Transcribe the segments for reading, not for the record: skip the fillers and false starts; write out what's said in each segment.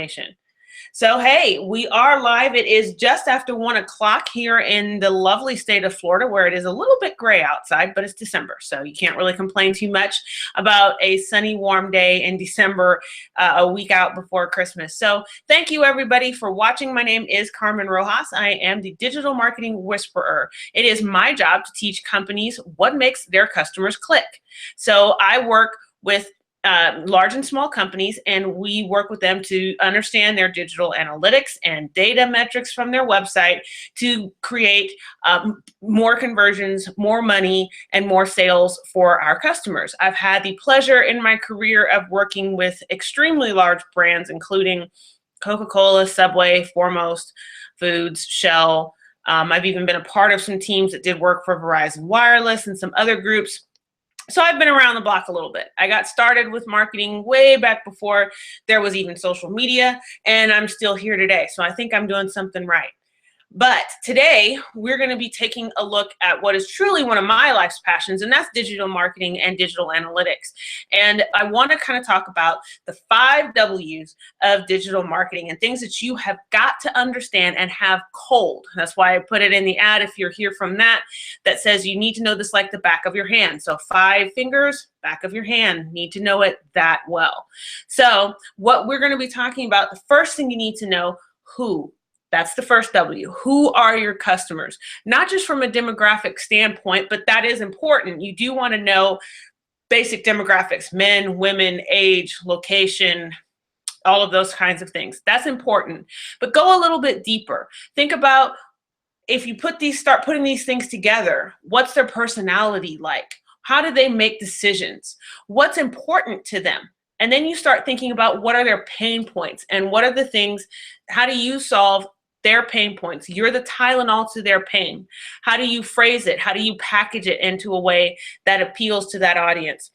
information. So, hey, we are live. It is just after 1 o'clock here in the lovely state of Florida, where it is a little bit gray outside, but it's December. So you can't really complain too much about a sunny, warm day in December, a week out before Christmas. So thank you, everybody, for watching. My name is Carmen Rojas. I am the Digital Marketing Whisperer. It is my job to teach companies what makes their customers click. So I work with large and small companies, and we work with them to understand their digital analytics and data metrics from their website to create more conversions, more money, and more sales for our customers. I've had the pleasure in my career of working with extremely large brands, including Coca-Cola, Subway, Foremost Foods, Shell. I've even been a part of some teams that did work for Verizon Wireless and some other groups. So I've been around the block a little bit. I got started with marketing way back before there was even social media, and I'm still here today. So I think I'm doing something right. But today we're going to be taking a look at what is truly one of my life's passions, and that's digital marketing and digital analytics. And I want to kind of talk about the 5 W's of digital marketing and things that you have got to understand and have cold. That's why I put it in the ad, if you're here from that says you need to know this like the back of your hand. So 5 fingers, back of your hand, need to know it that well. So what we're going to be talking about, the first thing you need to know, who. That's the first W. Who are your customers? Not just from a demographic standpoint, but that is important. You do want to know basic demographics, men, women, age, location, all of those kinds of things. That's important. But go a little bit deeper. Think about if you start putting these things together, what's their personality like? How do they make decisions? What's important to them? And then you start thinking about what are their pain points and what are the things, how do you solve their pain points? You're the Tylenol to their pain. How do you phrase it? How do you package it into a way that appeals to that audience?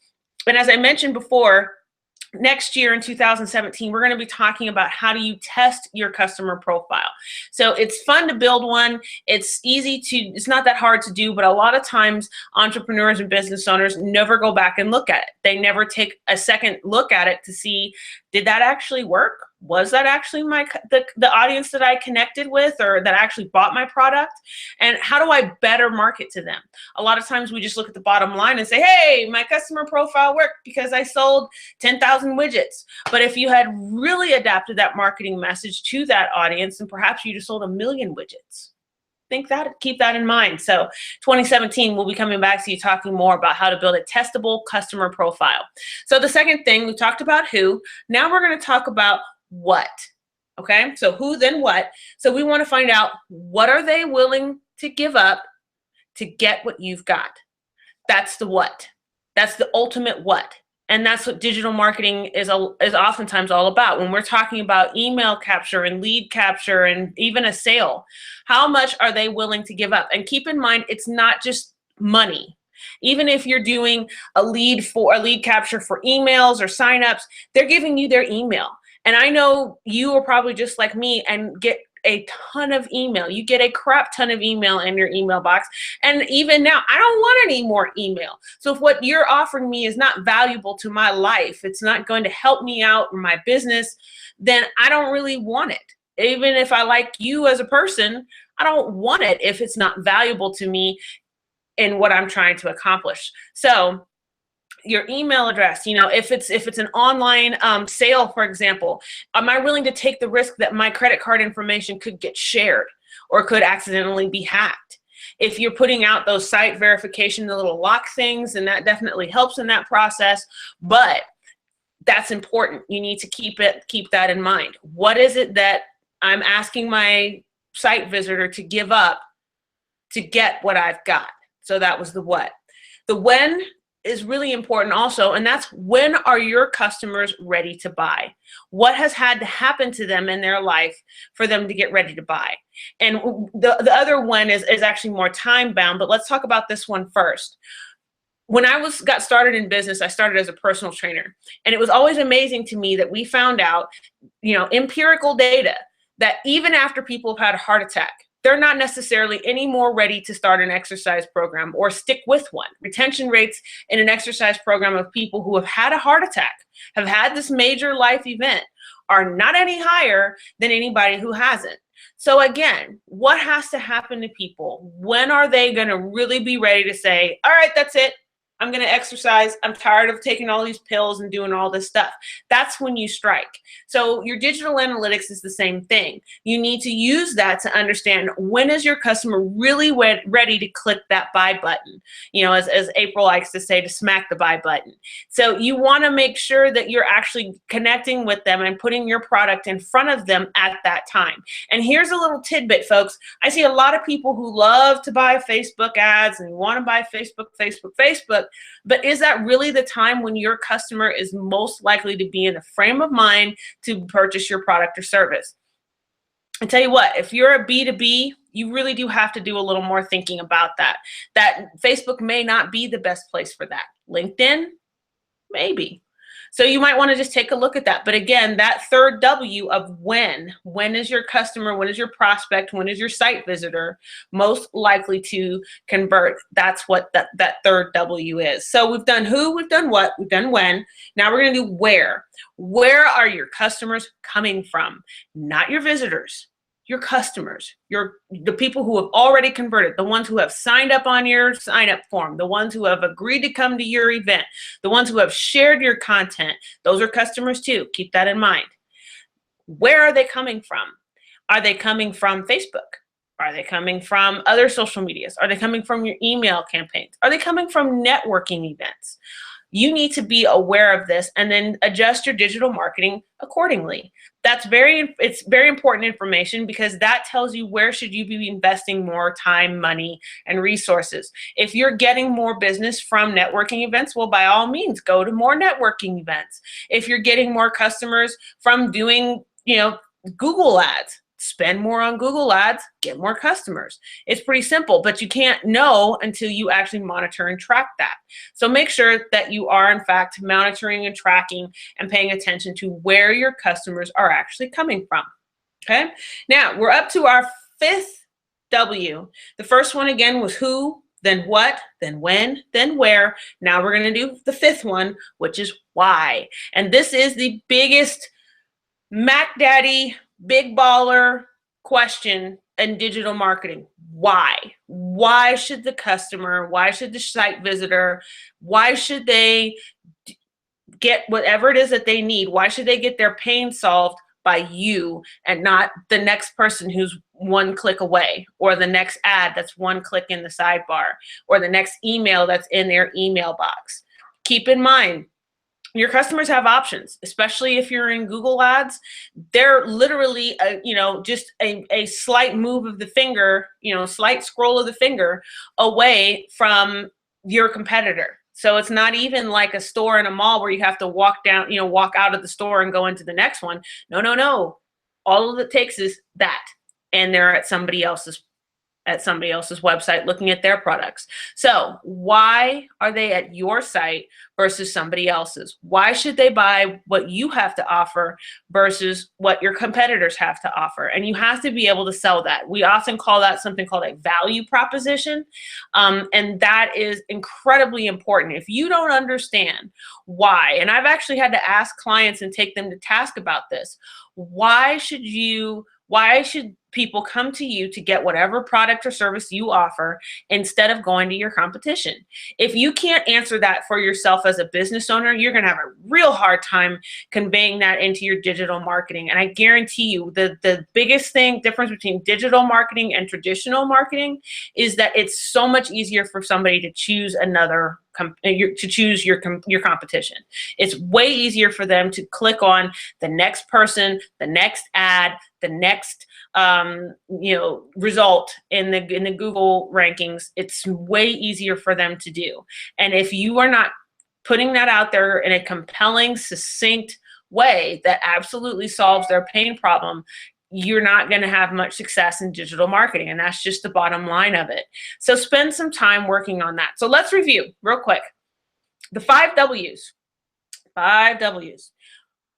And as I mentioned before, next year in 2017, we're going to be talking about how do you test your customer profile. So it's fun to build one. It's it's not that hard to do, but a lot of times entrepreneurs and business owners never go back and look at it. They never take a second look at it to see, did that actually work? Was that actually the audience that I connected with or that actually bought my product? And how do I better market to them? A lot of times we just look at the bottom line and say, hey, my customer profile worked because I sold 10,000 widgets. But if you had really adapted that marketing message to that audience, then perhaps you just sold 1 million widgets. Keep that in mind. So 2017, we'll be coming back to you talking more about how to build a testable customer profile. So the second thing, we talked about who. Now we're going to talk about what. Okay, so who, then what. So we want to find out, what are they willing to give up to get what you've got? That's the what. That's the ultimate what. And that's what digital marketing is oftentimes all about. When we're talking about email capture and lead capture and even a sale, how much are they willing to give up? And keep in mind, it's not just money. Even if you're doing a lead capture for emails or signups, they're giving you their email. And I know you are probably just like me and get a ton of email. You get a crap ton of email in your email box. And even now, I don't want any more email. So if what you're offering me is not valuable to my life, it's not going to help me out in my business, then I don't really want it. Even if I like you as a person, I don't want it if it's not valuable to me in what I'm trying to accomplish. So your email address, if it's an online sale, for example, am I willing to take the risk that my credit card information could get shared or could accidentally be hacked? If you're putting out those site verification, the little lock things, and that definitely helps in that process, but that's important. You need to keep that in mind. What is it that I'm asking my site visitor to give up to get what I've got? So that was the what. The when is really important also, and that's, when are your customers ready to buy? What has had to happen to them in their life for them to get ready to buy? And the other one is actually more time bound, but let's talk about this one first. When I got started in business, I started as a personal trainer, and it was always amazing to me that we found out, empirical data, that even after people have had a heart attack, they're not necessarily any more ready to start an exercise program or stick with one. Retention rates in an exercise program of people who have had a heart attack, have had this major life event, are not any higher than anybody who hasn't. So again, what has to happen to people? When are they going to really be ready to say, all right, that's it. I'm going to exercise. I'm tired of taking all these pills and doing all this stuff. That's when you strike. So your digital analytics is the same thing. You need to use that to understand, when is your customer really ready to click that buy button? You know, as April likes to say, to smack the buy button. So you want to make sure that you're actually connecting with them and putting your product in front of them at that time. And here's a little tidbit, folks. I see a lot of people who love to buy Facebook ads and want to buy Facebook. But is that really the time when your customer is most likely to be in a frame of mind to purchase your product or service? I tell you what, if you're a B2B, you really do have to do a little more thinking about that. That Facebook may not be the best place for that. LinkedIn, maybe. So you might want to just take a look at that. But again, that third W of when is your customer, when is your prospect, when is your site visitor most likely to convert? That's what that third W is. So we've done who, we've done what, we've done when. Now we're going to do where. Where are your customers coming from? Not your visitors. Your customers, the people who have already converted, the ones who have signed up on your sign up form, the ones who have agreed to come to your event, the ones who have shared your content. Those are customers too. Keep that in mind. Where are they coming from? Are they coming from Facebook? Are they coming from other social medias? Are they coming from your email campaigns? Are they coming from networking events? You need to be aware of this and then adjust your digital marketing accordingly. It's very important information, because that tells you where should you be investing more time, money, and resources. If you're getting more business from networking events, well, by all means, go to more networking events. If you're getting more customers from doing, Google ads, spend more on Google ads, get more customers. It's pretty simple, but you can't know until you actually monitor and track that. So make sure that you are, in fact, monitoring and tracking and paying attention to where your customers are actually coming from. Okay? Now, we're up to our fifth W. The first one, again, was who, then what, then when, then where. Now we're going to do the fifth one, which is why. And this is the biggest Mac Daddy, big baller question in digital marketing. Why? Why should the customer, why should the site visitor, why should they get whatever it is that they need? Why should they get their pain solved by you and not the next person who's one click away, or the next ad that's one click in the sidebar, or the next email that's in their email box? Keep in mind, your customers have options, especially if you're in Google ads. They're literally, just a slight move of the finger, slight scroll of the finger away from your competitor. So it's not even like a store in a mall where you have to walk out of the store and go into the next one. No. All of it takes is that, and they're at somebody else's website looking at their products. So why are they at your site versus somebody else's? Why should they buy what you have to offer versus what your competitors have to offer? And you have to be able to sell that. We often call that something called a value proposition. And that is incredibly important. If you don't understand why, and I've actually had to ask clients and take them to task about this, why should people come to you to get whatever product or service you offer instead of going to your competition? If you can't answer that for yourself as a business owner, you're going to have a real hard time conveying that into your digital marketing. And I guarantee you the biggest difference between digital marketing and traditional marketing is that it's so much easier for somebody to choose your competition. It's way easier for them to click on the next person, the next ad, the next result in the Google rankings. It's way easier for them to do. And if you are not putting that out there in a compelling, succinct way that absolutely solves their pain problem, you're not going to have much success in digital marketing. And that's just the bottom line of it. So spend some time working on that. So let's review real quick. The 5 W's. 5 W's.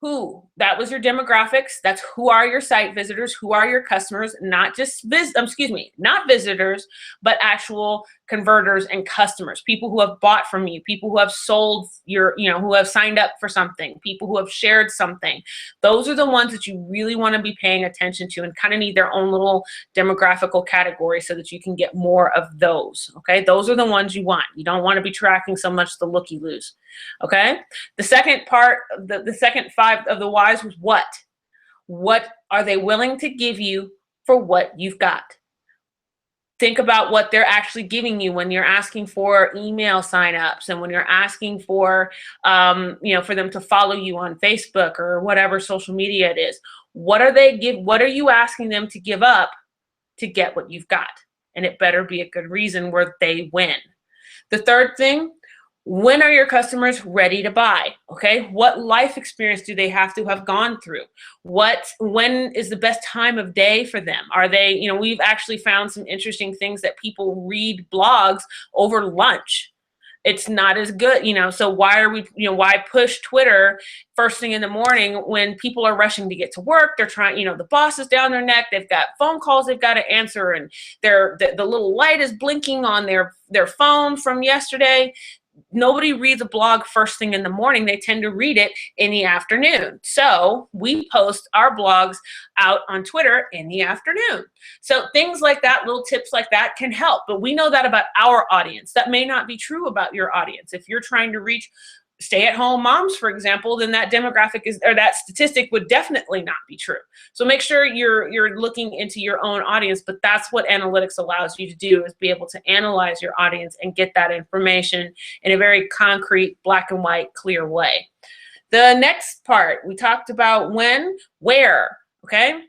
Who? That was your demographics. That's who are your site visitors, who are your customers, not just not visitors, but actual converters and customers, people who have bought from you, people who have sold who have signed up for something, people who have shared something. Those are the ones that you really want to be paying attention to and kind of need their own little demographical category so that you can get more of those. Okay, those are the ones you want. You don't want to be tracking so much the looky-loos. Okay, the second part, the second 5 of the whys was what? What are they willing to give you for what you've got? Think about what they're actually giving you when you're asking for email signups and when you're asking for, for them to follow you on Facebook or whatever social media it is. What are you asking them to give up to get what you've got? And it better be a good reason where they win. The third thing, when are your customers ready to buy? Okay, what life experience do they have to have gone through? When is the best time of day for them? Are they, we've actually found some interesting things that people read blogs over lunch. It's not as good, so why push Twitter first thing in the morning when people are rushing to get to work? They're trying, the boss is down their neck, they've got phone calls they've got to answer, and the little light is blinking on their phone from yesterday. Nobody reads a blog first thing in the morning. They tend to read it in the afternoon. So we post our blogs out on Twitter in the afternoon. So things like that, little tips like that can help. But we know that about our audience. That may not be true about your audience. If you're trying to reach stay-at-home moms, for example, then that demographic that statistic would definitely not be true. So make sure you're looking into your own audience, but that's what analytics allows you to do, is be able to analyze your audience and get that information in a very concrete, black and white, clear way. The next part, we talked about when, where, okay?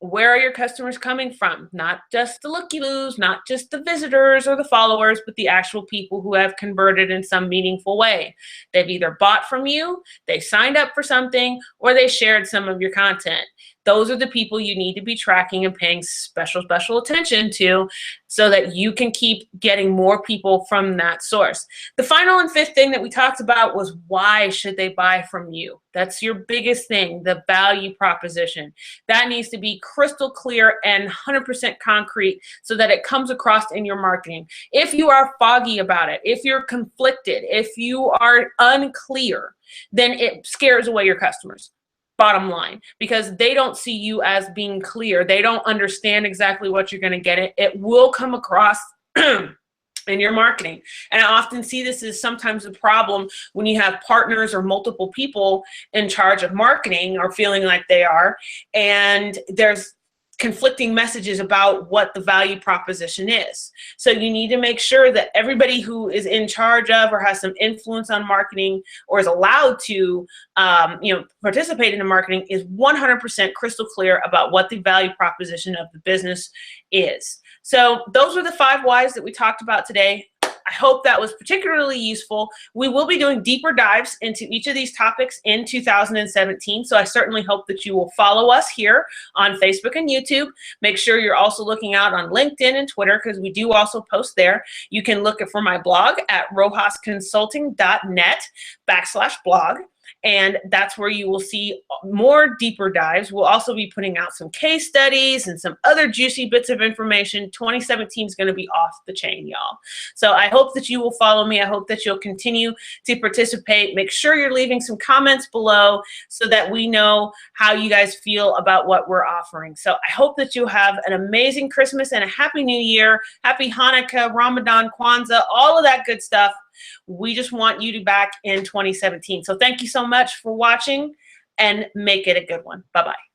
Where are your customers coming from? Not just the looky-loos, not just the visitors or the followers, but the actual people who have converted in some meaningful way. They've either bought from you, they signed up for something, or they shared some of your content. Those are the people you need to be tracking and paying special attention to so that you can keep getting more people from that source. The final and fifth thing that we talked about was why should they buy from you? That's your biggest thing, the value proposition. That needs to be crystal clear and 100% concrete so that it comes across in your marketing. If you are foggy about it, if you're conflicted, if you are unclear, then it scares away your customers. Bottom line, because they don't see you as being clear. They don't understand exactly what you're going to get. It will come across in your marketing. And I often see this as sometimes a problem when you have partners or multiple people in charge of marketing or feeling like they are, and there's conflicting messages about what the value proposition is. So you need to make sure that everybody who is in charge of or has some influence on marketing or is allowed to participate in the marketing is 100% crystal clear about what the value proposition of the business is. So those are the 5 whys that we talked about today. I hope that was particularly useful. We will be doing deeper dives into each of these topics in 2017, so I certainly hope that you will follow us here on Facebook and YouTube. Make sure you're also looking out on LinkedIn and Twitter, because we do also post there. You can look for my blog at rojasconsulting.net/blog. And that's where you will see more deeper dives. We'll also be putting out some case studies and some other juicy bits of information. 2017 is going to be off the chain, y'all. So I hope that you will follow me. I hope that you'll continue to participate. Make sure you're leaving some comments below so that we know how you guys feel about what we're offering. So I hope that you have an amazing Christmas and a Happy New Year. Happy Hanukkah, Ramadan, Kwanzaa, all of that good stuff. We just want you to back in 2017. So thank you so much for watching, and make it a good one. Bye-bye.